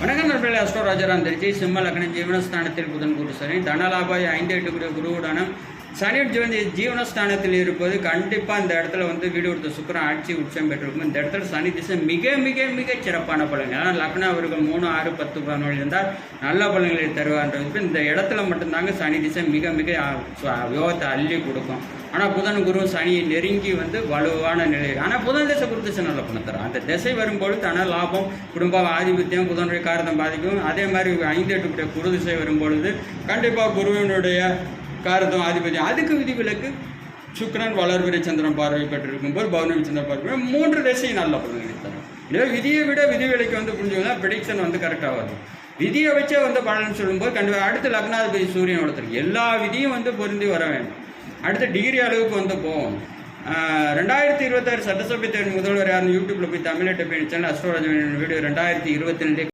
வணக்கம் நண்பர்களே, அஸ்ட்ரோ ராஜாராம் திருச்சி. சிம்ம லக்னம் ஜீவனஸ்தானத்தில் புதன் குரு சனி, தனலாபாய் 5-8 குருவுடான சனி ஜீவனஸ்தானத்தில் இருப்பது கண்டிப்பாக இந்த இடத்துல வீடு கொடுத்த சுக்கிரன் ஆட்சி உச்சம் பெற்றிருக்கும். இந்த இடத்துல சனி திசை மிக மிக மிக சிறப்பான பலன்கள். ஏன்னா லக்னம் அவர்கள் 3, 6, 10, 11 இருந்தால் நல்ல பலன்களை தருவார்ன்றது. இந்த இடத்துல மட்டும்தாங்க சனி திசை மிக மிக யோகத்தை அள்ளி கொடுக்கும். ஆனால் புதன் குரு சனியை நெருங்கி வலுவான நிலை. ஆனால் புதன் திசை குரு திசை நல்ல பணம் தரும். அந்த திசை வரும்போது தன லாபம், குடும்ப ஆதிபத்தியம், புதனுடைய காரதம் பாதிக்கும். அதே மாதிரி 5-8 குரு திசை வரும்பொழுது கண்டிப்பாக குருவினுடைய காரதம் ஆதிபத்தியம். அதுக்கு விதிவிலக்கு சுக்கிரன் வளர்விரை சந்திரன் பார்வை பெற்றிருக்கும் போது பௌர்ணமி சந்திரன் பார்வை 3 திசையும் நல்ல பலன்களை தரும். இல்லை விதியை விட விதிவிலக்கு புரிஞ்சுக்கலாம். ப்ரெடிக்ஷன் கரெக்டாக வரும். விதியை வச்சே பலன் சொல்லும்போது கண்டிப்பாக அடுத்து லக்னாதிபதி சூரியன் ஒருத்தர் எல்லா விதியும் பொருந்தி வர வேண்டும். அடுத்த டிகிரி அளவுக்கு போகும். 2026 சட்டசபை தேர்தல் முதல்வர் யாருன்னு யூடியூப்ல போய் தமிழ் சேனல் அஸ்ட்ரோராஜ் வீடியோ 2022